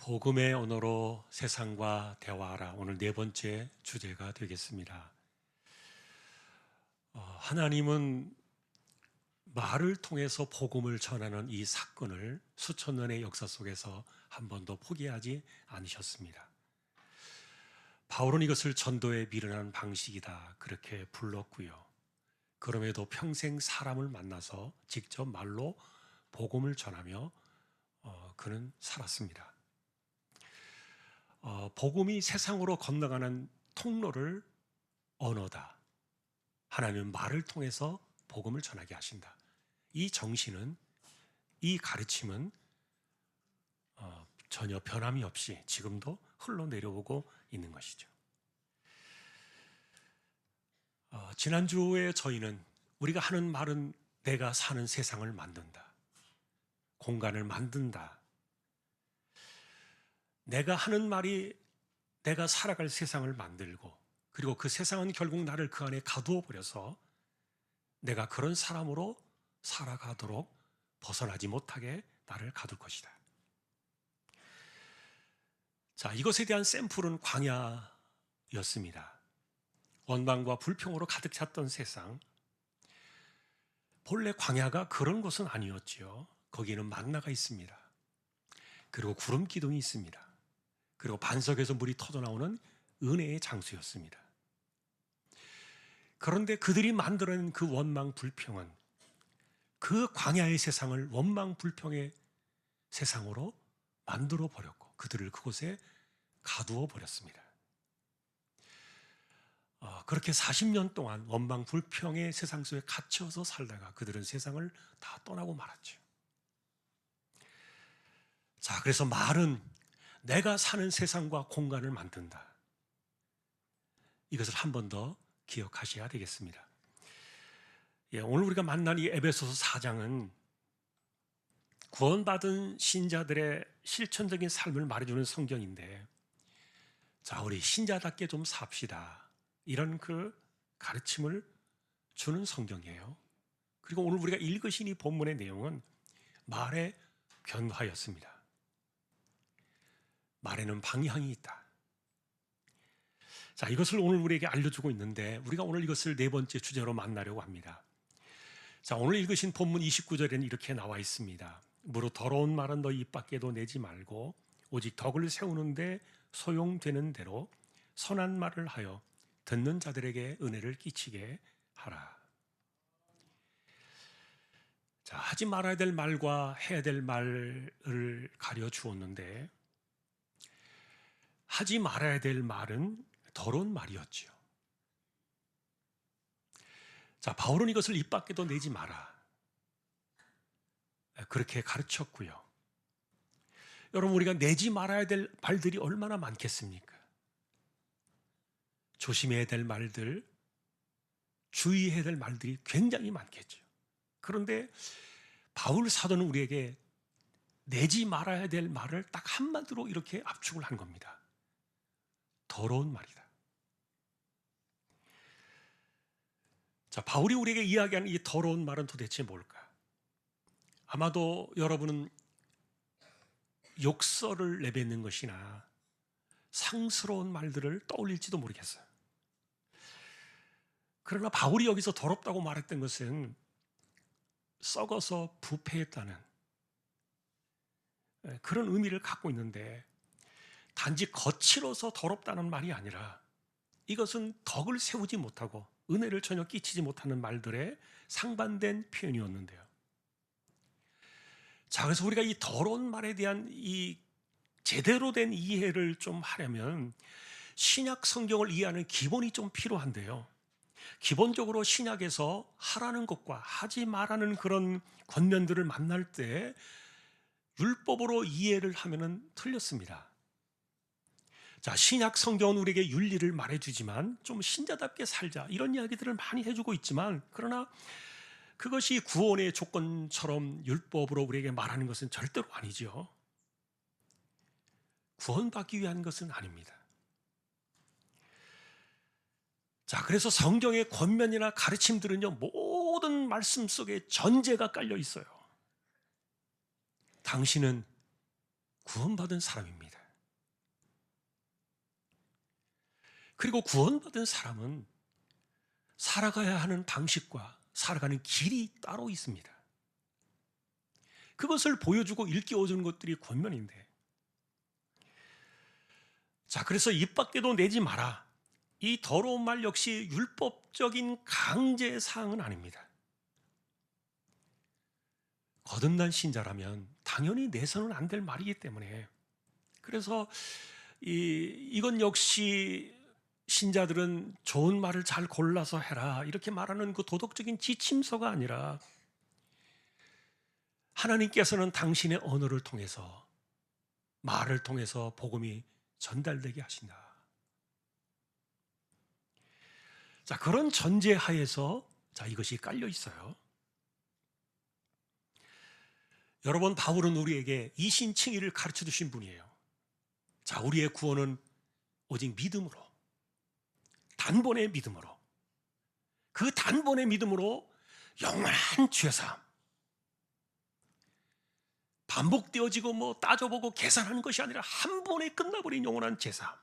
복음의 언어로 세상과 대화하라. 오늘 네 번째 주제가 되겠습니다. 하나님은 말을 통해서 복음을 전하는 이 사건을 수천 년의 역사 속에서 한 번도 포기하지 않으셨습니다. 바울은 이것을 전도에 미련한 방식이다 그렇게 불렀고요. 그럼에도 평생 사람을 만나서 직접 말로 복음을 전하며 그는 살았습니다. 복음이 세상으로 건너가는 통로를 언어다. 하나님은 말을 통해서 복음을 전하게 하신다. 이 정신은, 이 가르침은 전혀 변함이 없이 지금도 흘러내려오고 있는 것이죠. 지난주에 저희는 우리가 하는 말은 내가 사는 세상을 만든다. 공간을 만든다. 내가 하는 말이 내가 살아갈 세상을 만들고, 그리고 그 세상은 결국 나를 그 안에 가두어 버려서 내가 그런 사람으로 살아가도록 벗어나지 못하게 나를 가둘 것이다. 자, 이것에 대한 샘플은 광야였습니다. 원망과 불평으로 가득 찼던 세상. 본래 광야가 그런 곳은 아니었지요. 거기에는 만나가 있습니다. 그리고 구름 기둥이 있습니다. 그리고 반석에서 물이 터져나오는 은혜의 장소였습니다. 그런데 그들이 만들어낸 그 원망 불평은 그 광야의 세상을 원망 불평의 세상으로 만들어 버렸고 그들을 그곳에 가두어 버렸습니다. 그렇게 40년 동안 원망 불평의 세상 속에 갇혀서 살다가 그들은 세상을 다 떠나고 말았죠. 자, 그래서 말은 내가 사는 세상과 공간을 만든다. 이것을 한 번 더 기억하셔야 되겠습니다. 오늘 우리가 만난 이 에베소서 4장은 구원받은 신자들의 실천적인 삶을 말해주는 성경인데, 자, 우리 신자답게 좀 삽시다. 이런 그 가르침을 주는 성경이에요. 그리고 오늘 우리가 읽으신 이 본문의 내용은 말의 변화였습니다. 말에는 방향이 있다. 자, 이것을 오늘 우리에게 알려주고 있는데 우리가 오늘 이것을 네 번째 주제로 만나려고 합니다. 자, 오늘 읽으신 본문 29절에는 이렇게 나와 있습니다. 무릇 더러운 말은 너희 입 밖에도 내지 말고 오직 덕을 세우는데 소용되는 대로 선한 말을 하여 듣는 자들에게 은혜를 끼치게 하라. 자, 하지 말아야 될 말과 해야 될 말을 가려 주었는데 하지 말아야 될 말은 더러운 말이었지요. 자, 바울은 이것을 입 밖에도 내지 마라. 그렇게 가르쳤고요. 여러분, 우리가 내지 말아야 될 말들이 얼마나 많겠습니까? 조심해야 될 말들, 주의해야 될 말들이 굉장히 많겠죠. 그런데 바울 사도는 우리에게 내지 말아야 될 말을 딱 한마디로 이렇게 압축을 한 겁니다. 더러운 말이다. 자, 바울이 우리에게 이야기하는 이 더러운 말은 도대체 뭘까? 아마도 여러분은 욕설을 내뱉는 것이나 상스러운 말들을 떠올릴지도 모르겠어요. 그러나 바울이 여기서 더럽다고 말했던 것은 썩어서 부패했다는 그런 의미를 갖고 있는데, 단지 거칠어서 더럽다는 말이 아니라 이것은 덕을 세우지 못하고 은혜를 전혀 끼치지 못하는 말들의 상반된 표현이었는데요. 자, 그래서 우리가 이 더러운 말에 대한 이 제대로 된 이해를 좀 하려면 신약 성경을 이해하는 기본이 좀 필요한데요. 기본적으로 신약에서 하라는 것과 하지 말라는 그런 권면들을 만날 때 율법으로 이해를 하면은 틀렸습니다. 자, 신약 성경은 우리에게 윤리를 말해주지만 좀 신자답게 살자 이런 이야기들을 많이 해주고 있지만, 그러나 그것이 구원의 조건처럼 율법으로 우리에게 말하는 것은 절대로 아니죠. 구원받기 위한 것은 아닙니다. 자, 그래서 성경의 권면이나 가르침들은요, 모든 말씀 속에 전제가 깔려 있어요. 당신은 구원받은 사람입니다. 그리고 구원받은 사람은 살아가야 하는 방식과 살아가는 길이 따로 있습니다. 그것을 보여주고 일깨워주는 것들이 권면인데, 자, 그래서 입 밖에도 내지 마라. 이 더러운 말 역시 율법적인 강제 사항은 아닙니다. 거듭난 신자라면 당연히 내서는 안 될 말이기 때문에, 그래서 이건 역시 신자들은 좋은 말을 잘 골라서 해라 이렇게 말하는 그 도덕적인 지침서가 아니라, 하나님께서는 당신의 언어를 통해서, 말을 통해서 복음이 전달되게 하신다. 자, 그런 전제 하에서 이것이 깔려 있어요. 여러분, 바울은 우리에게 이신칭의를 가르쳐 주신 분이에요. 자, 우리의 구원은 오직 믿음으로, 단번의 믿음으로, 그 단번의 믿음으로 영원한 죄사함, 반복되어지고 뭐 따져보고 계산하는 것이 아니라 한 번에 끝나버린 영원한 죄사함.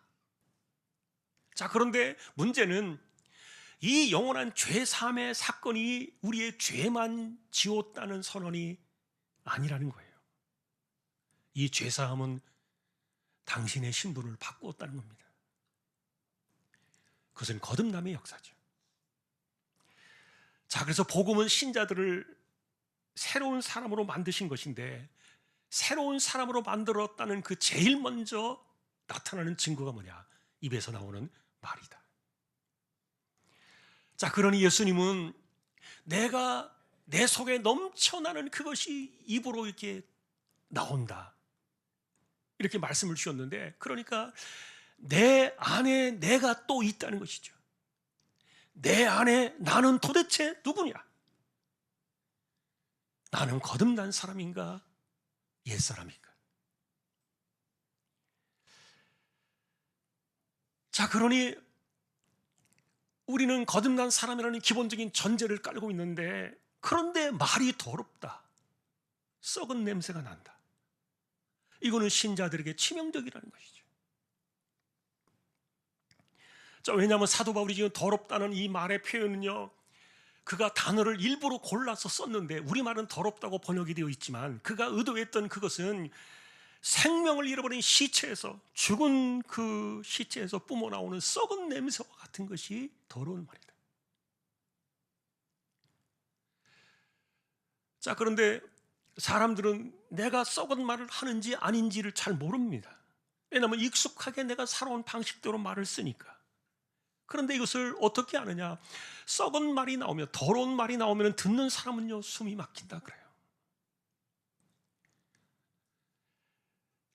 자, 그런데 문제는 이 영원한 죄사함의 사건이 우리의 죄만 지웠다는 선언이 아니라는 거예요. 이 죄사함은 당신의 신분을 바꾸었다는 겁니다. 그것은 거듭남의 역사죠. 자, 그래서 복음은 신자들을 새로운 사람으로 만드신 것인데, 새로운 사람으로 만들었다는 그 제일 먼저 나타나는 증거가 뭐냐? 입에서 나오는 말이다. 자, 그러니 예수님은 내가 내 속에 넘쳐나는 그것이 입으로 이렇게 나온다, 이렇게 말씀을 주셨는데, 그러니까 내 안에 내가 또 있다는 것이죠. 내 안에 나는 도대체 누구냐? 나는 거듭난 사람인가? 옛사람인가? 자, 그러니 우리는 거듭난 사람이라는 기본적인 전제를 깔고 있는데, 그런데 말이 더럽다, 썩은 냄새가 난다, 이거는 신자들에게 치명적이라는 것이죠. 자, 왜냐하면 사도 바울이 지금 더럽다는 이 말의 표현은요, 그가 단어를 일부러 골라서 썼는데, 우리말은 더럽다고 번역이 되어 있지만 그가 의도했던 그것은 생명을 잃어버린 시체에서, 죽은 그 시체에서 뿜어나오는 썩은 냄새와 같은 것이 더러운 말이다. 자, 그런데 사람들은 내가 썩은 말을 하는지 아닌지를 잘 모릅니다. 왜냐하면 익숙하게 내가 살아온 방식대로 말을 쓰니까. 그런데 이것을 어떻게 아느냐? 썩은 말이 나오면, 더러운 말이 나오면 듣는 사람은요, 숨이 막힌다 그래요.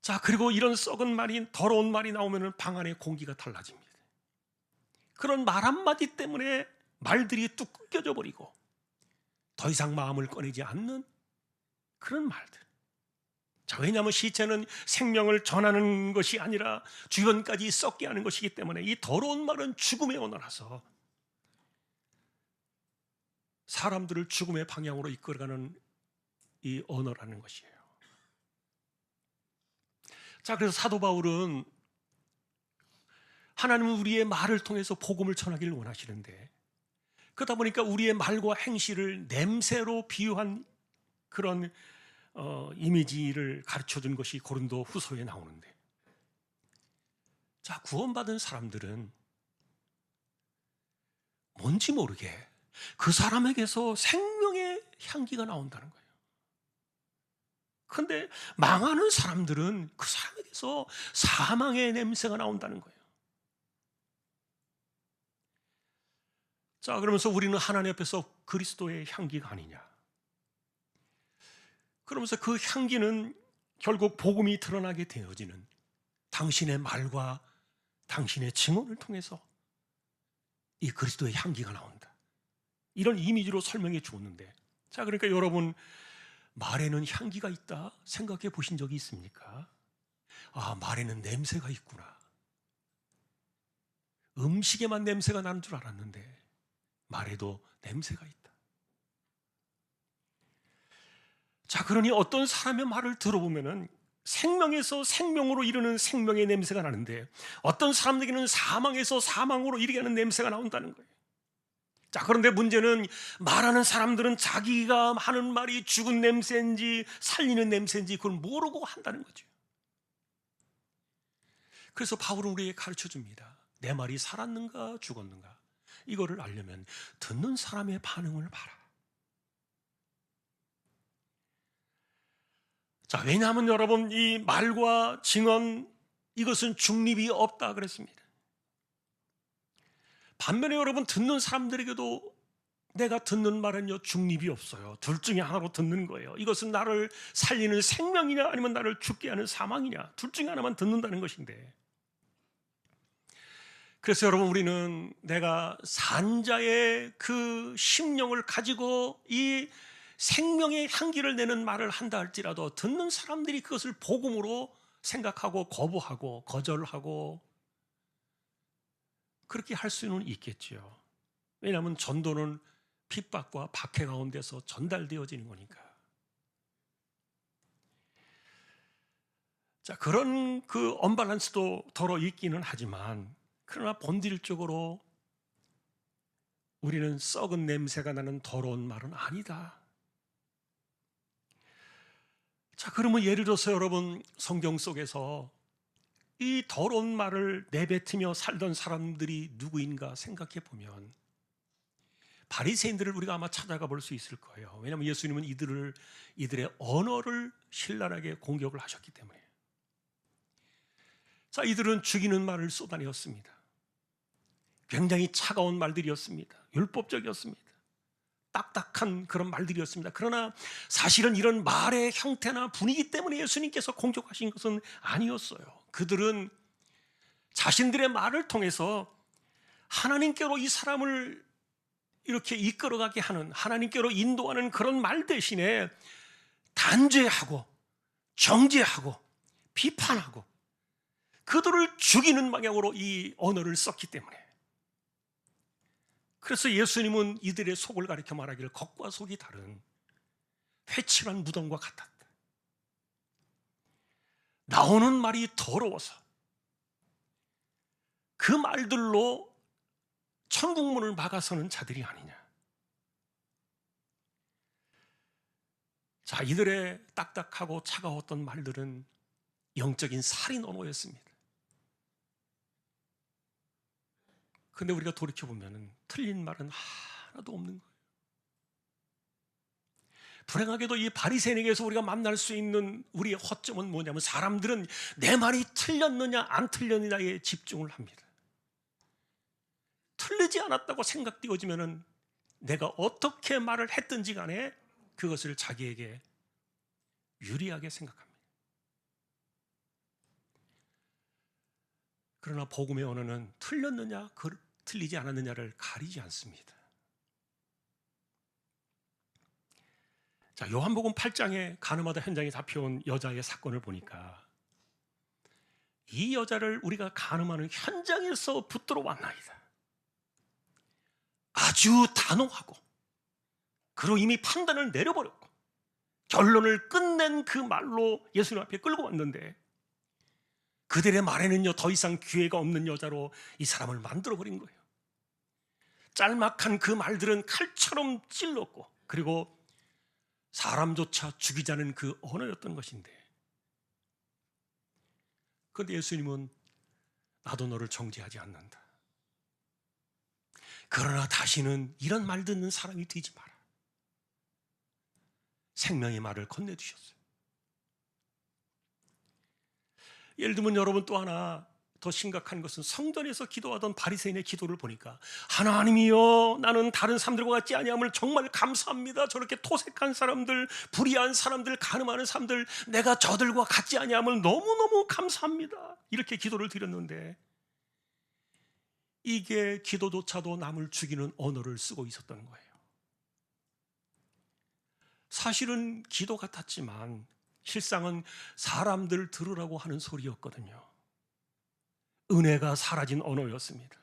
자, 그리고 이런 썩은 말이, 더러운 말이 나오면 방 안에 공기가 달라집니다. 그런 말 한마디 때문에 말들이 뚝 끊겨져 버리고 더 이상 마음을 꺼내지 않는 그런 말들. 자, 왜냐하면 시체는 생명을 전하는 것이 아니라 주변까지 썩게 하는 것이기 때문에, 이 더러운 말은 죽음의 언어라서 사람들을 죽음의 방향으로 이끌어가는 이 언어라는 것이에요. 자, 그래서 사도 바울은 하나님은 우리의 말을 통해서 복음을 전하기를 원하시는데, 그러다 보니까 우리의 말과 행실을 냄새로 비유한 그런 이미지를 가르쳐준 것이 고린도 후서에 나오는데, 자, 구원받은 사람들은 뭔지 모르게 그 사람에게서 생명의 향기가 나온다는 거예요. 그런데 망하는 사람들은 그 사람에게서 사망의 냄새가 나온다는 거예요. 자, 그러면서 우리는 하나님 앞에서 그리스도의 향기가 아니냐? 그러면서 그 향기는 결국 복음이 드러나게 되어지는 당신의 말과 당신의 증언을 통해서 이 그리스도의 향기가 나온다, 이런 이미지로 설명해 주었는데, 자, 그러니까 여러분, 말에는 향기가 있다 생각해 보신 적이 있습니까? 아, 말에는 냄새가 있구나. 음식에만 냄새가 나는 줄 알았는데 말에도 냄새가 있다. 자, 그러니 어떤 사람의 말을 들어보면은 생명에서 생명으로 이르는 생명의 냄새가 나는데 어떤 사람들에게는 사망에서 사망으로 이르게 하는 냄새가 나온다는 거예요. 자, 그런데 문제는 말하는 사람들은 자기가 하는 말이 죽은 냄새인지 살리는 냄새인지 그걸 모르고 한다는 거죠. 그래서 바울은 우리에게 가르쳐 줍니다. 내 말이 살았는가 죽었는가 이거를 알려면 듣는 사람의 반응을 봐라. 자, 왜냐하면 여러분, 이 말과 증언 이것은 중립이 없다 그랬습니다. 반면에 여러분, 듣는 사람들에게도 내가 듣는 말은요 중립이 없어요. 둘 중에 하나로 듣는 거예요. 이것은 나를 살리는 생명이냐 아니면 나를 죽게 하는 사망이냐, 둘 중에 하나만 듣는다는 것인데, 그래서 여러분, 우리는 내가 산자의 그 심령을 가지고 이 생명의 향기를 내는 말을 한다 할지라도 듣는 사람들이 그것을 복음으로 생각하고 거부하고 거절하고 그렇게 할 수는 있겠지요. 왜냐하면 전도는 핍박과 박해 가운데서 전달되어지는 거니까. 자, 그런 그 언밸런스도 더러 있기는 하지만, 그러나 본질적으로 우리는 썩은 냄새가 나는 더러운 말은 아니다. 자, 그러면 예를 들어서 여러분, 성경 속에서 이 더러운 말을 내뱉으며 살던 사람들이 누구인가 생각해 보면 바리새인들을 우리가 아마 찾아가 볼 수 있을 거예요. 왜냐하면 예수님은 이들의 언어를 신랄하게 공격을 하셨기 때문에. 자, 이들은 죽이는 말을 쏟아내었습니다. 굉장히 차가운 말들이었습니다. 율법적이었습니다. 딱딱한 그런 말들이었습니다. 그러나 사실은 이런 말의 형태나 분위기 때문에 예수님께서 공격하신 것은 아니었어요. 그들은 자신들의 말을 통해서 하나님께로 이 사람을 이렇게 이끌어가게 하는, 하나님께로 인도하는 그런 말 대신에 단죄하고 정죄하고 비판하고 그들을 죽이는 방향으로 이 언어를 썼기 때문에, 그래서 예수님은 이들의 속을 가리켜 말하기를 겉과 속이 다른 회칠한 무덤과 같았다. 나오는 말이 더러워서 그 말들로 천국문을 막아서는 자들이 아니냐. 자, 이들의 딱딱하고 차가웠던 말들은 영적인 살인 언어였습니다. 근데 우리가 돌이켜보면 틀린 말은 하나도 없는 거예요. 불행하게도 이 바리새인에게서 우리가 만날 수 있는 우리의 허점은 뭐냐면, 사람들은 내 말이 틀렸느냐 안 틀렸느냐에 집중을 합니다. 틀리지 않았다고 생각되어지면 내가 어떻게 말을 했든지 간에 그것을 자기에게 유리하게 생각합니다. 그러나 복음의 언어는 틀렸느냐 틀리지 않았느냐를 가리지 않습니다. 자, 요한복음 8장에 가늠하다 현장에 잡혀온 여자의 사건을 보니까 이 여자를 우리가 가늠하는 현장에서 붙들어 왔나이다. 아주 단호하고, 그리고 이미 판단을 내려버렸고 결론을 끝낸 그 말로 예수님 앞에 끌고 왔는데, 그들의 말에는요 더 이상 기회가 없는 여자로 이 사람을 만들어버린 거예요. 짤막한 그 말들은 칼처럼 찔렀고, 그리고 사람조차 죽이자는 그 언어였던 것인데, 그런데 예수님은 나도 너를 정죄하지 않는다. 그러나 다시는 이런 말 듣는 사람이 되지 마라. 생명의 말을 건네주셨어요. 예를 들면 여러분, 또 하나 더 심각한 것은 성전에서 기도하던 바리새인의 기도를 보니까, 하나님이여, 나는 다른 사람들과 같지 아니함을 정말 감사합니다. 저렇게 토색한 사람들, 불의한 사람들, 간음하는 사람들, 내가 저들과 같지 아니함을 너무너무 감사합니다. 이렇게 기도를 드렸는데, 이게 기도조차도 남을 죽이는 언어를 쓰고 있었던 거예요. 사실은 기도 같았지만 실상은 사람들 들으라고 하는 소리였거든요. 은혜가 사라진 언어였습니다.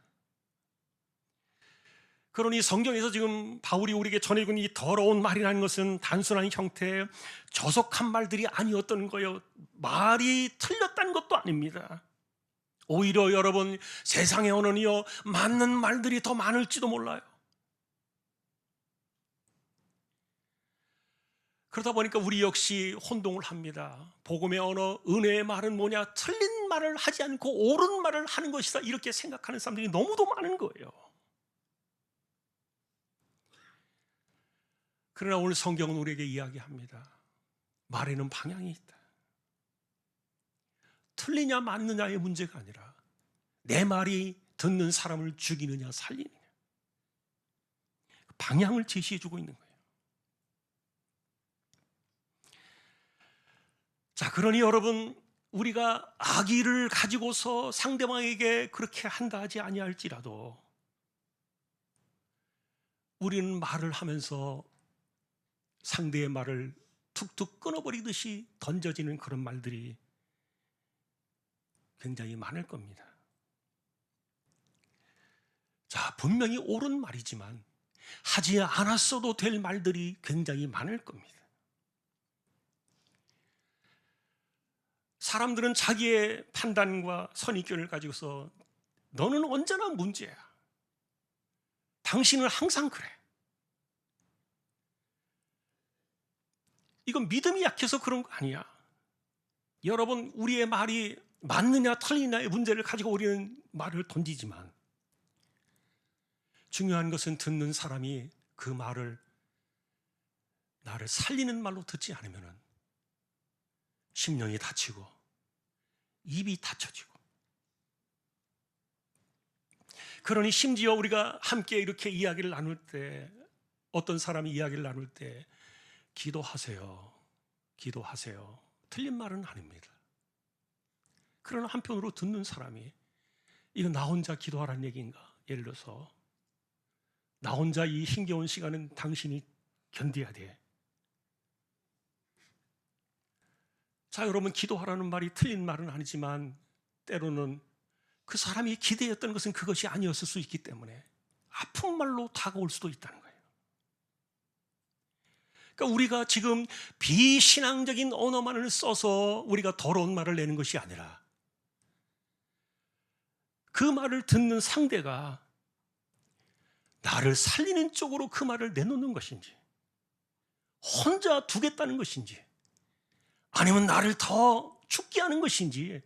그러니 성경에서 지금 바울이 우리에게 전해주고 있는 이 더러운 말이라는 것은 단순한 형태의 저속한 말들이 아니었던 거예요. 말이 틀렸다는 것도 아닙니다. 오히려 여러분, 세상의 언어는요, 맞는 말들이 더 많을지도 몰라요. 그러다 보니까 우리 역시 혼동을 합니다. 복음의 언어, 은혜의 말은 뭐냐? 틀린 말을 하지 않고 옳은 말을 하는 것이다, 이렇게 생각하는 사람들이 너무도 많은 거예요. 그러나 오늘 성경은 우리에게 이야기합니다. 말에는 방향이 있다. 틀리냐 맞느냐의 문제가 아니라 내 말이 듣는 사람을 죽이느냐 살리느냐, 방향을 제시해 주고 있는 거예요. 자, 그러니 여러분, 우리가 악의를 가지고서 상대방에게 그렇게 한다 하지 아니할지라도 우리는 말을 하면서 상대의 말을 툭툭 끊어버리듯이 던져지는 그런 말들이 굉장히 많을 겁니다. 자, 분명히 옳은 말이지만 하지 않았어도 될 말들이 굉장히 많을 겁니다. 사람들은 자기의 판단과 선입견을 가지고서 너는 언제나 문제야, 당신은 항상 그래, 이건 믿음이 약해서 그런 거 아니야. 여러분, 우리의 말이 맞느냐 틀리냐의 문제를 가지고 우리는 말을 던지지만 중요한 것은 듣는 사람이 그 말을 나를 살리는 말로 듣지 않으면 심령이 다치고 입이 닫혀지고, 그러니 심지어 우리가 함께 이렇게 이야기를 나눌 때, 어떤 사람이 이야기를 나눌 때 기도하세요, 기도하세요, 틀린 말은 아닙니다. 그러나 한편으로 듣는 사람이 이거 나 혼자 기도하라는 얘기인가? 예를 들어서 나 혼자 이 힘겨운 시간은 당신이 견뎌야 돼. 자, 여러분, 기도하라는 말이 틀린 말은 아니지만 때로는 그 사람이 기대했던 것은 그것이 아니었을 수 있기 때문에 아픈 말로 다가올 수도 있다는 거예요. 그러니까 우리가 지금 비신앙적인 언어만을 써서 우리가 더러운 말을 내는 것이 아니라 그 말을 듣는 상대가 나를 살리는 쪽으로 그 말을 내놓는 것인지, 혼자 두겠다는 것인지, 아니면 나를 더 죽게 하는 것인지,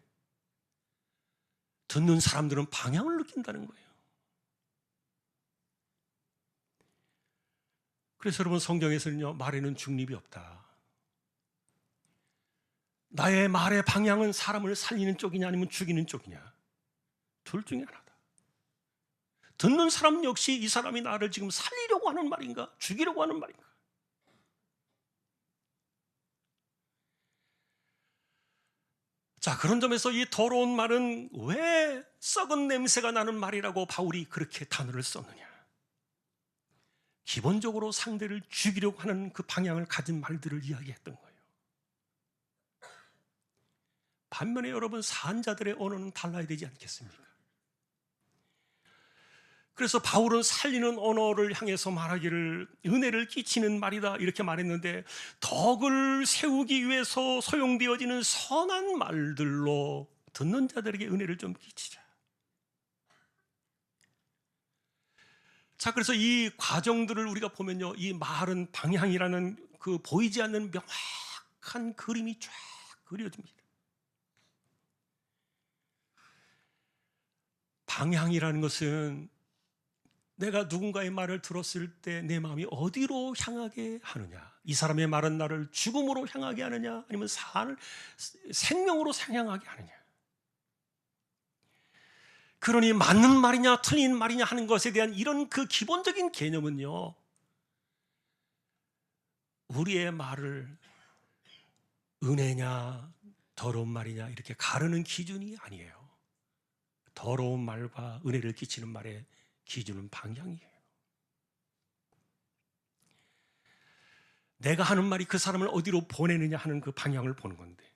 듣는 사람들은 방향을 느낀다는 거예요. 그래서 여러분, 성경에서는요, 말에는 중립이 없다. 나의 말의 방향은 사람을 살리는 쪽이냐 아니면 죽이는 쪽이냐, 둘 중에 하나다. 듣는 사람 역시 이 사람이 나를 지금 살리려고 하는 말인가, 죽이려고 하는 말인가. 자, 그런 점에서 이 더러운 말은 왜 썩은 냄새가 나는 말이라고 바울이 그렇게 단어를 썼느냐? 기본적으로 상대를 죽이려고 하는 그 방향을 가진 말들을 이야기했던 거예요. 반면에 여러분, 사한자들의 언어는 달라야 되지 않겠습니까? 그래서 바울은 살리는 언어를 향해서 말하기를 은혜를 끼치는 말이다, 이렇게 말했는데, 덕을 세우기 위해서 소용되어지는 선한 말들로 듣는 자들에게 은혜를 좀 끼치자. 자, 그래서 이 과정들을 우리가 보면요, 이 말은 방향이라는 그 보이지 않는 명확한 그림이 쫙 그려집니다. 방향이라는 것은 내가 누군가의 말을 들었을 때 내 마음이 어디로 향하게 하느냐, 이 사람의 말은 나를 죽음으로 향하게 하느냐 아니면 생명으로 향하게 하느냐, 그러니 맞는 말이냐 틀린 말이냐 하는 것에 대한 이런 그 기본적인 개념은요, 우리의 말을 은혜냐 더러운 말이냐 이렇게 가르는 기준이 아니에요. 더러운 말과 은혜를 끼치는 말의 기준은 방향이에요. 내가 하는 말이 그 사람을 어디로 보내느냐 하는 그 방향을 보는 건데,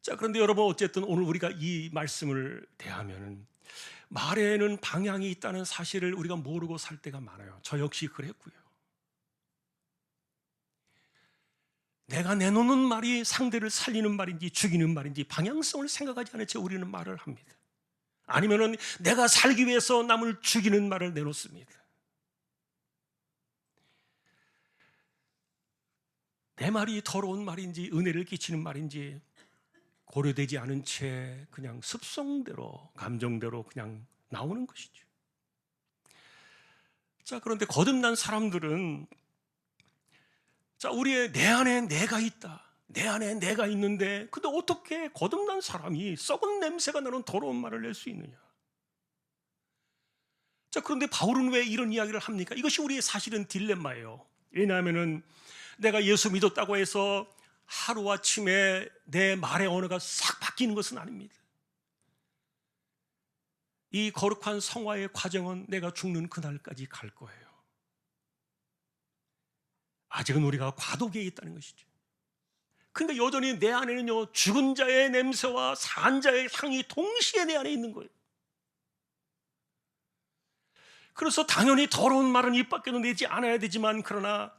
자, 그런데 여러분, 어쨌든 오늘 우리가 이 말씀을 대하면은 말에는 방향이 있다는 사실을 우리가 모르고 살 때가 많아요. 저 역시 그랬고요. 내가 내놓는 말이 상대를 살리는 말인지 죽이는 말인지 방향성을 생각하지 않은 채 우리는 말을 합니다. 아니면은 내가 살기 위해서 남을 죽이는 말을 내놓습니다. 내 말이 더러운 말인지 은혜를 끼치는 말인지 고려되지 않은 채 그냥 습성대로 감정대로 그냥 나오는 것이죠. 자, 그런데 거듭난 사람들은 우리의 내 안에 내가 있다. 내 안에 내가 있는데 근데 어떻게 거듭난 사람이 썩은 냄새가 나는 더러운 말을 낼 수 있느냐? 자, 그런데 바울은 왜 이런 이야기를 합니까? 이것이 우리의 사실은 딜레마예요. 왜냐하면은 내가 예수 믿었다고 해서 하루아침에 내 말의 언어가 싹 바뀌는 것은 아닙니다. 이 거룩한 성화의 과정은 내가 죽는 그날까지 갈 거예요. 아직은 우리가 과도기에 있다는 것이죠. 근데 여전히 내 안에는요, 죽은 자의 냄새와 산 자의 향이 동시에 내 안에 있는 거예요. 그래서 당연히 더러운 말은 입 밖에도 내지 않아야 되지만, 그러나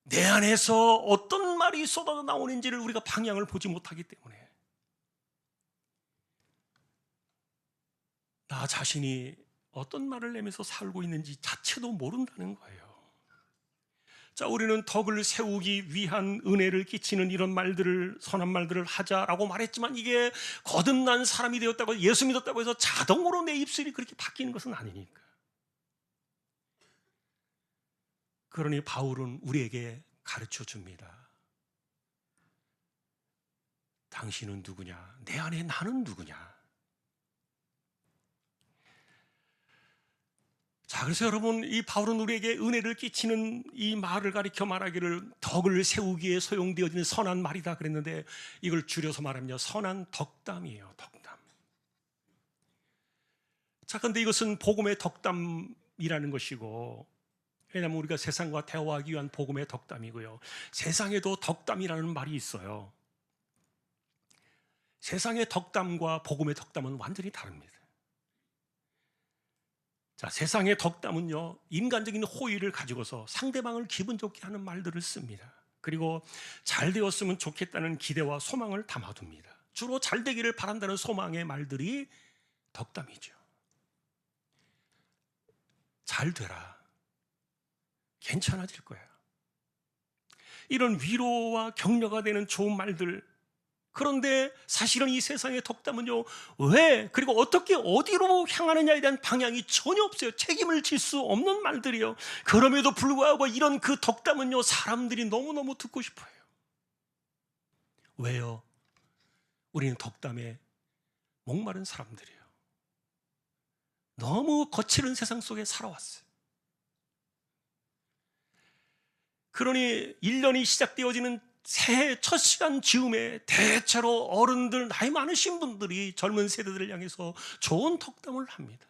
내 안에서 어떤 말이 쏟아져 나오는지를 우리가 방향을 보지 못하기 때문에 나 자신이 어떤 말을 내면서 살고 있는지 자체도 모른다는 거예요. 자, 우리는 덕을 세우기 위한 은혜를 끼치는 이런 말들을, 선한 말들을 하자라고 말했지만 이게 거듭난 사람이 되었다고, 예수 믿었다고 해서 자동으로 내 입술이 그렇게 바뀌는 것은 아니니까. 그러니 바울은 우리에게 가르쳐 줍니다. 당신은 누구냐? 내 안에 나는 누구냐? 자, 그래서 여러분, 이 바울은 우리에게 은혜를 끼치는 이 말을 가리켜 말하기를 덕을 세우기에 소용되어지는 선한 말이다 그랬는데, 이걸 줄여서 말하면 선한 덕담이에요. 덕담. 자, 그런데 이것은 복음의 덕담이라는 것이고, 왜냐하면 우리가 세상과 대화하기 위한 복음의 덕담이고요, 세상에도 덕담이라는 말이 있어요. 세상의 덕담과 복음의 덕담은 완전히 다릅니다. 자, 세상의 덕담은요, 인간적인 호의를 가지고서 상대방을 기분 좋게 하는 말들을 씁니다. 그리고 잘 되었으면 좋겠다는 기대와 소망을 담아둡니다. 주로 잘 되기를 바란다는 소망의 말들이 덕담이죠. 잘 되라. 괜찮아질 거야. 이런 위로와 격려가 되는 좋은 말들. 그런데 사실은 이 세상의 덕담은요, 왜, 그리고 어떻게, 어디로 향하느냐에 대한 방향이 전혀 없어요. 책임을 질 수 없는 말들이요. 그럼에도 불구하고 이런 그 덕담은요, 사람들이 너무너무 듣고 싶어요. 왜요? 우리는 덕담에 목마른 사람들이에요. 너무 거칠은 세상 속에 살아왔어요. 그러니 1년이 시작되어지는 새해 첫 시간 즈음에 대체로 어른들, 나이 많으신 분들이 젊은 세대들을 향해서 좋은 덕담을 합니다.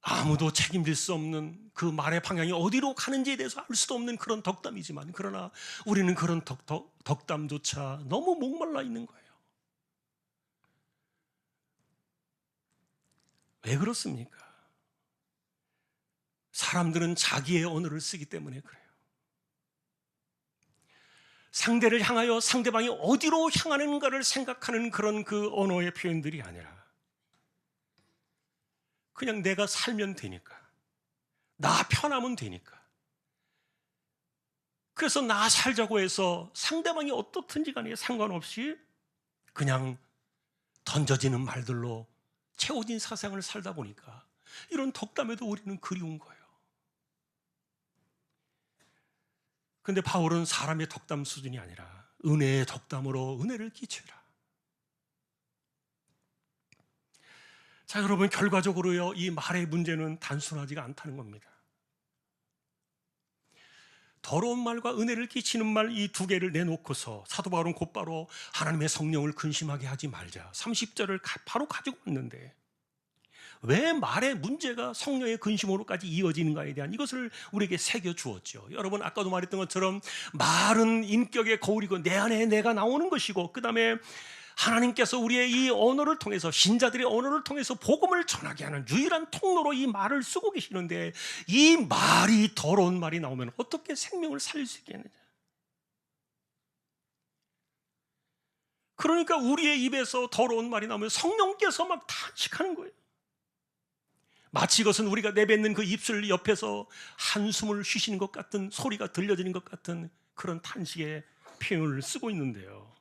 아무도 책임질 수 없는 그 말의 방향이 어디로 가는지에 대해서 알 수도 없는 그런 덕담이지만, 그러나 우리는 그런 덕담조차 너무 목말라 있는 거예요. 왜 그렇습니까? 사람들은 자기의 언어를 쓰기 때문에 그래요. 상대를 향하여 상대방이 어디로 향하는가를 생각하는 그런 그 언어의 표현들이 아니라 그냥 내가 살면 되니까, 나 편하면 되니까, 그래서 나 살자고 해서 상대방이 어떻든지 간에 상관없이 그냥 던져지는 말들로 채워진 사상을 살다 보니까 이런 덕담에도 우리는 그리운 거예요. 근데 바울은 사람의 덕담 수준이 아니라 은혜의 덕담으로 은혜를 끼쳐라. 자, 여러분, 결과적으로요, 이 말의 문제는 단순하지가 않다는 겁니다. 더러운 말과 은혜를 끼치는 말, 이 두 개를 내놓고서 사도 바울은 곧바로 하나님의 성령을 근심하게 하지 말자, 30절을 바로 가지고 왔는데, 왜 말의 문제가 성령의 근심으로까지 이어지는가에 대한 이것을 우리에게 새겨 주었죠. 여러분, 아까도 말했던 것처럼 말은 인격의 거울이고 내 안에 내가 나오는 것이고, 그 다음에 하나님께서 우리의 이 언어를 통해서, 신자들의 언어를 통해서 복음을 전하게 하는 유일한 통로로 이 말을 쓰고 계시는데, 이 말이, 더러운 말이 나오면 어떻게 생명을 살릴 수 있겠느냐. 그러니까 우리의 입에서 더러운 말이 나오면 성령께서 막 탄식하는 거예요. 마치 이것은 우리가 내뱉는 그 입술 옆에서 한숨을 쉬시는 것 같은, 소리가 들려지는 것 같은 그런 탄식의 표현을 쓰고 있는데요.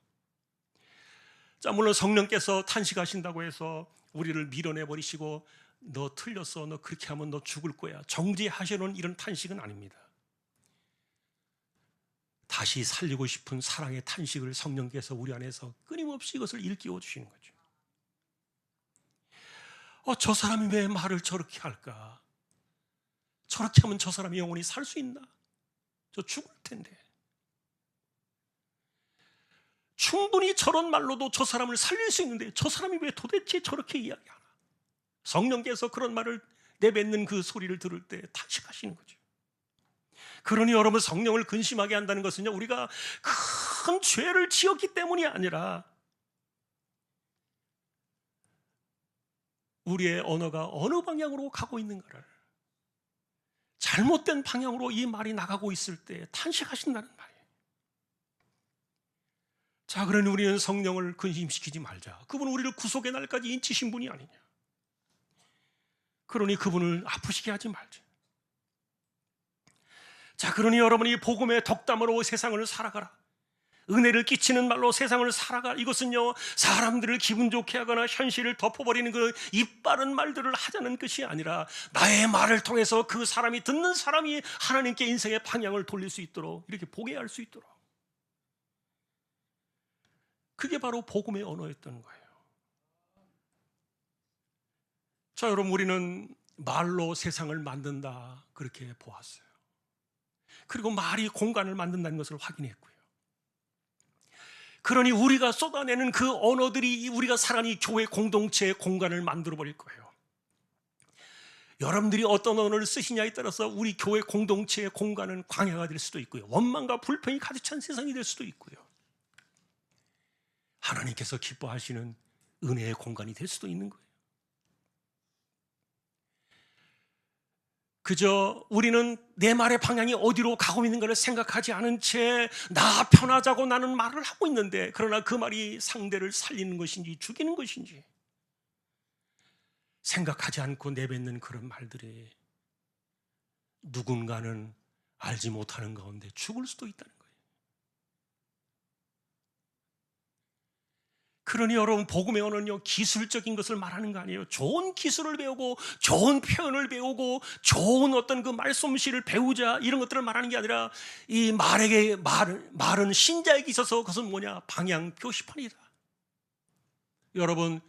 자, 물론 성령께서 탄식하신다고 해서 우리를 밀어내 버리시고 너 틀렸어, 너 그렇게 하면 너 죽을 거야, 정지하시는 이런 탄식은 아닙니다. 다시 살리고 싶은 사랑의 탄식을 성령께서 우리 안에서 끊임없이 이것을 일깨워 주시는 거죠. 저 사람이 왜 말을 저렇게 할까? 저렇게 하면 저 사람이 영원히 살 수 있나? 저 죽을 텐데. 충분히 저런 말로도 저 사람을 살릴 수 있는데 저 사람이 왜 도대체 저렇게 이야기하나? 성령께서 그런 말을 내뱉는 그 소리를 들을 때 탄식하시는 거죠. 그러니 여러분, 성령을 근심하게 한다는 것은요, 우리가 큰 죄를 지었기 때문이 아니라 우리의 언어가 어느 방향으로 가고 있는가를, 잘못된 방향으로 이 말이 나가고 있을 때 탄식하신다는 말이에요. 자, 그러니 우리는 성령을 근심시키지 말자. 그분은 우리를 구속의 날까지 인치신 분이 아니냐. 그러니 그분을 아프시게 하지 말자. 자, 그러니 여러분이 복음의 덕담으로 세상을 살아가라, 은혜를 끼치는 말로 세상을 살아가, 이것은요, 사람들을 기분 좋게 하거나 현실을 덮어버리는 그 입바른 말들을 하자는 것이 아니라 나의 말을 통해서 그 사람이, 듣는 사람이 하나님께 인생의 방향을 돌릴 수 있도록, 이렇게 보게 할 수 있도록, 그게 바로 복음의 언어였던 거예요. 자, 여러분, 우리는 말로 세상을 만든다, 그렇게 보았어요. 그리고 말이 공간을 만든다는 것을 확인했고요. 그러니 우리가 쏟아내는 그 언어들이 우리가 살아가는 이 교회 공동체의 공간을 만들어 버릴 거예요. 여러분들이 어떤 언어를 쓰시냐에 따라서 우리 교회 공동체의 공간은 광야가 될 수도 있고요, 원망과 불평이 가득 찬 세상이 될 수도 있고요, 하나님께서 기뻐하시는 은혜의 공간이 될 수도 있는 거예요. 그저 우리는 내 말의 방향이 어디로 가고 있는가를 생각하지 않은 채 나 편하자고 나는 말을 하고 있는데, 그러나 그 말이 상대를 살리는 것인지 죽이는 것인지 생각하지 않고 내뱉는 그런 말들이 누군가는 알지 못하는 가운데 죽을 수도 있다는 거예요. 그러니 여러분, 복음의 언어는요, 기술적인 것을 말하는 거 아니에요. 좋은 기술을 배우고 좋은 표현을 배우고 좋은 어떤 그 말솜씨를 배우자, 이런 것들을 말하는 게 아니라 이 말은 신자에게 있어서 그것은 뭐냐? 방향 표시판이다. 여러분,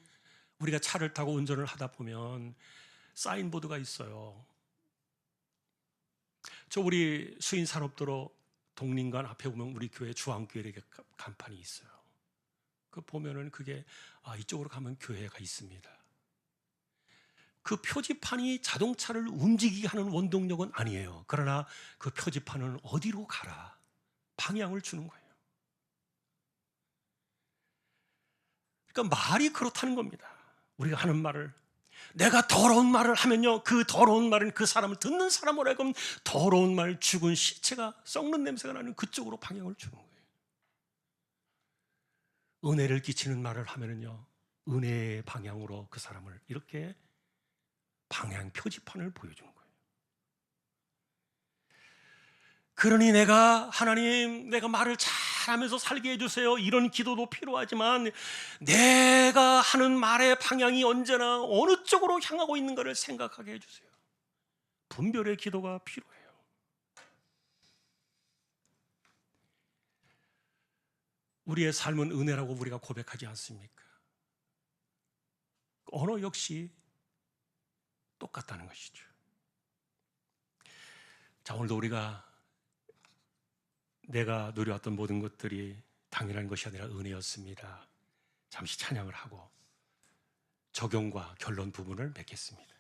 우리가 차를 타고 운전을 하다 보면 사인보드가 있어요. 저 우리 수인산업도로 독립관 앞에 보면 우리 교회 주한교회 간판이 있어요. 그 보면은 그게 이쪽으로 가면 교회가 있습니다. 그 표지판이 자동차를 움직이게 하는 원동력은 아니에요. 그러나 그 표지판은 어디로 가라, 방향을 주는 거예요. 그러니까 말이 그렇다는 겁니다. 우리가 하는 말을, 내가 더러운 말을 하면요, 그 더러운 말은 그 사람을, 듣는 사람으로 하여금 더러운 말, 죽은 시체가, 썩는 냄새가 나는 그쪽으로 방향을 주는 거예요. 은혜를 끼치는 말을 하면은요, 은혜의 방향으로 그 사람을 이렇게 방향 표지판을 보여주는 거예요. 그러니 하나님, 내가 말을 잘하면서 살게 해주세요, 이런 기도도 필요하지만 내가 하는 말의 방향이 언제나 어느 쪽으로 향하고 있는가를 생각하게 해주세요. 분별의 기도가 필요해요. 우리의 삶은 은혜라고 우리가 고백하지 않습니까? 언어 역시 똑같다는 것이죠. 자, 오늘도 우리가 내가 누려왔던 모든 것들이 당연한 것이 아니라 은혜였습니다. 잠시 찬양을 하고 적용과 결론 부분을 맺겠습니다.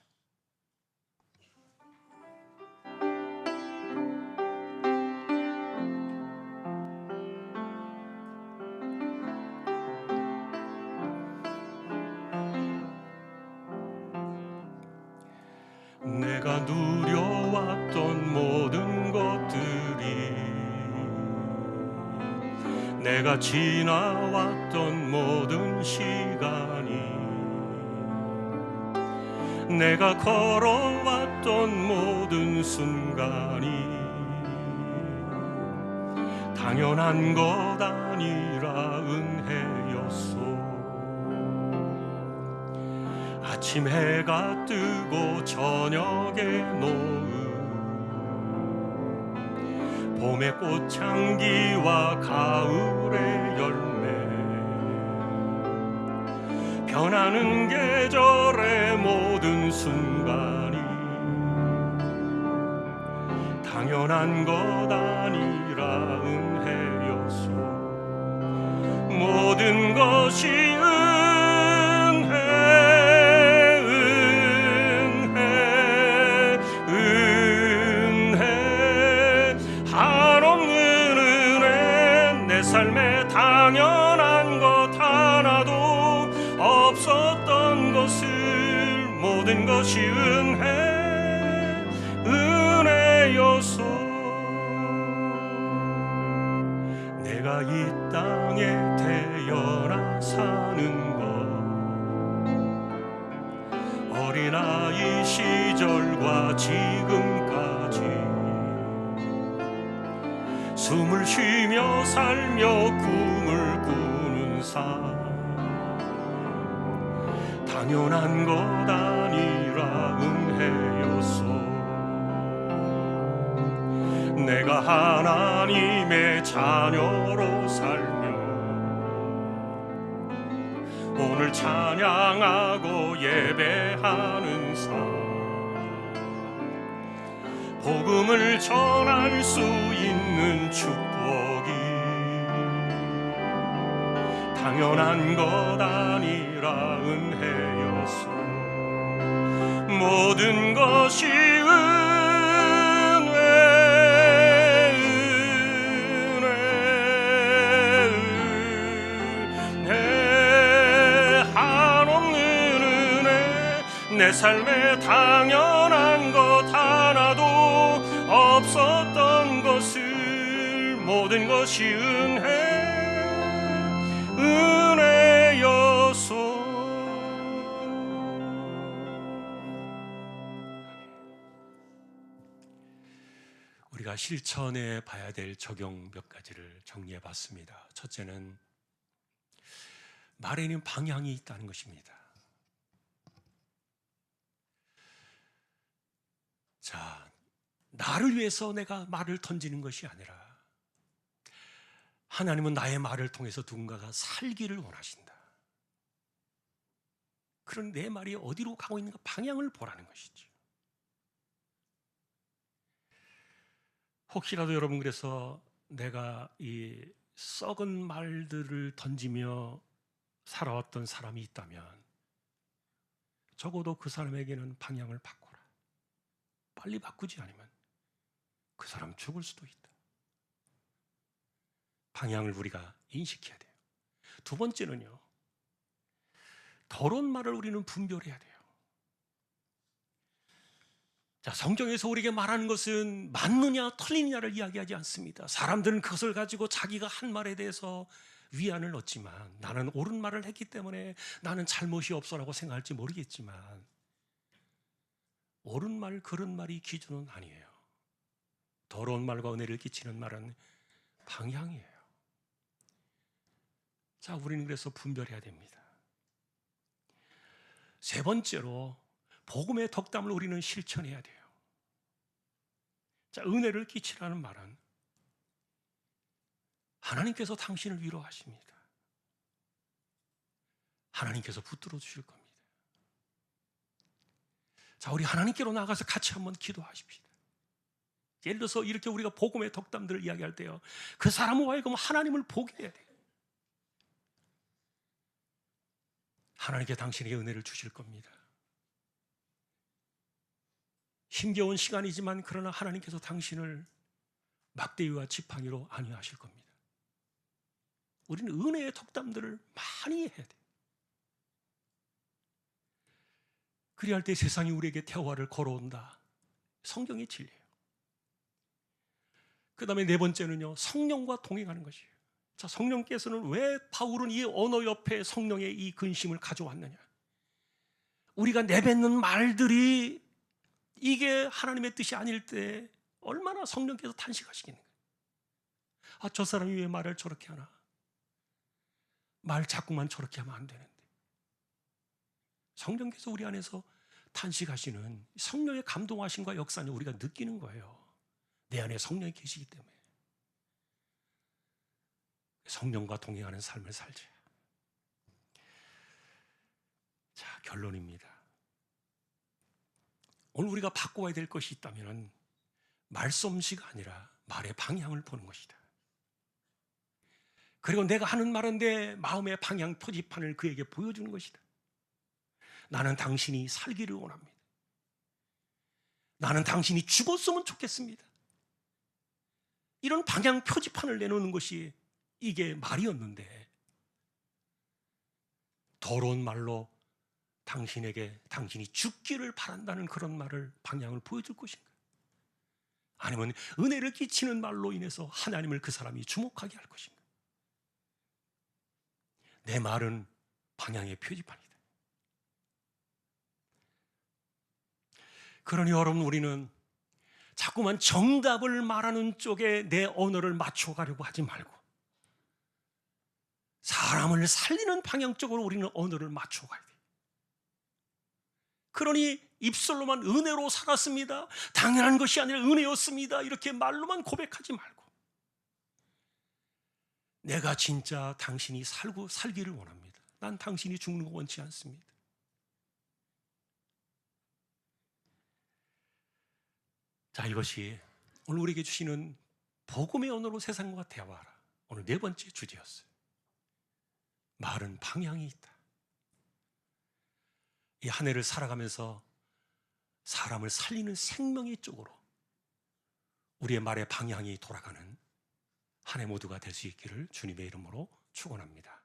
내가 누려왔던 모든 것들이, 내가 지나왔던 모든 시간이, 내가 걸어왔던 모든 순간이 당연한 것 아니라 은혜였소. 아침 해가 뜨고 저녁에 노을, 봄의 꽃향기와 가을의 열매, 변하는 계절의 모든 순간이 당연한 것 아니라 은혜였소. 모든 것이 은혜, 은혜, 은혜, 한없는 은혜. 내 삶에 당연한 것 하나도 없었던 것을, 모든 것이 은혜, 은혜였소. 내가 이 땅에 태어나 사는 것, 어린아이 시절과 지금까지 숨을 쉬며 살며 꿈을 꾸는 삶, 당연한 것 아니라 은혜였소. 내가 하나님의 자녀로 살며 오늘 찬양하고 예배하는 삶, 복음을 전할 수 있는 축복이 당연한 것 아니라 은혜였소. 모든 것이 내 삶에 당연한 것 하나도 없었던 것을, 모든 것이 은혜, 은혜였소. 우리가 실천해 봐야 될 적용 몇 가지를 정리해 봤습니다. 첫째는 말에는 방향이 있다는 것입니다. 자, 나를 위해서 내가 말을 던지는 것이 아니라 하나님은 나의 말을 통해서 누군가가 살기를 원하신다. 그런 내 말이 어디로 가고 있는가 방향을 보라는 것이죠. 혹시라도 여러분 그래서 내가 이 썩은 말들을 던지며 살아왔던 사람이 있다면 적어도 그 사람에게는 방향을 바꿔라. 빨리 바꾸지 않으면 그 사람 죽을 수도 있다. 방향을 우리가 인식해야 돼요. 두 번째는요, 더러운 말을 우리는 분별해야 돼요. 자, 성경에서 우리에게 말하는 것은 맞느냐 틀리느냐를 이야기하지 않습니다. 사람들은 그것을 가지고 자기가 한 말에 대해서 위안을 얻지만, 나는 옳은 말을 했기 때문에 나는 잘못이 없어라고 생각할지 모르겠지만, 옳은 말, 그런 말이 기준은 아니에요. 더러운 말과 은혜를 끼치는 말은 방향이에요. 자, 우리는 그래서 분별해야 됩니다. 세 번째로 복음의 덕담을 우리는 실천해야 돼요. 자, 은혜를 끼치라는 말은 하나님께서 당신을 위로하십니다. 하나님께서 붙들어 주실 겁니다. 자, 우리 하나님께로 나가서 같이 한번 기도하십시다. 예를 들어서 이렇게 우리가 복음의 덕담들을 이야기할 때요, 그 사람과 하여금 하나님을 보게 해야 돼요. 하나님께 당신에게 은혜를 주실 겁니다. 힘겨운 시간이지만 그러나 하나님께서 당신을 막대기와 지팡이로 안위하실 겁니다. 우리는 은혜의 덕담들을 많이 해야 돼요. 그리할 때 세상이 우리에게 태화를 걸어온다, 성경의 진리예요. 그 다음에 네 번째는요, 성령과 동행하는 것이에요. 자, 성령께서는 왜 바울은 이 언어 옆에 성령의 이 근심을 가져왔느냐? 우리가 내뱉는 말들이 이게 하나님의 뜻이 아닐 때 얼마나 성령께서 탄식하시겠는가? 아, 저 사람이 왜 말을 저렇게 하나? 말 자꾸만 저렇게 하면 안 되는데. 성령께서 우리 안에서 탄식하시는 성령의 감동하심과 역사는 우리가 느끼는 거예요. 내 안에 성령이 계시기 때문에. 성령과 동행하는 삶을 살자. 자, 결론입니다. 오늘 우리가 바꿔야 될 것이 있다면 말솜씨가 아니라 말의 방향을 보는 것이다. 그리고 내가 하는 말은 내 마음의 방향 표지판을 그에게 보여주는 것이다. 나는 당신이 살기를 원합니다. 나는 당신이 죽었으면 좋겠습니다. 이런 방향 표지판을 내놓는 것이 이게 말이었는데, 더러운 말로 당신에게 당신이 죽기를 바란다는 그런 말을 방향을 보여줄 것인가? 아니면 은혜를 끼치는 말로 인해서 하나님을 그 사람이 주목하게 할 것인가? 내 말은 방향의 표지판이다. 그러니 여러분, 우리는 자꾸만 정답을 말하는 쪽에 내 언어를 맞춰가려고 하지 말고 사람을 살리는 방향 쪽으로 우리는 언어를 맞춰가야 돼요. 그러니 입술로만 은혜로 살았습니다, 당연한 것이 아니라 은혜였습니다, 이렇게 말로만 고백하지 말고 내가 진짜 당신이 살기를 원합니다. 난 당신이 죽는 거 원치 않습니다. 자, 이것이 오늘 우리에게 주시는 복음의 언어로 세상과 대화하라, 오늘 네 번째 주제였어요. 말은 방향이 있다. 이 한 해를 살아가면서 사람을 살리는 생명의 쪽으로 우리의 말의 방향이 돌아가는 한 해 모두가 될 수 있기를 주님의 이름으로 축원합니다.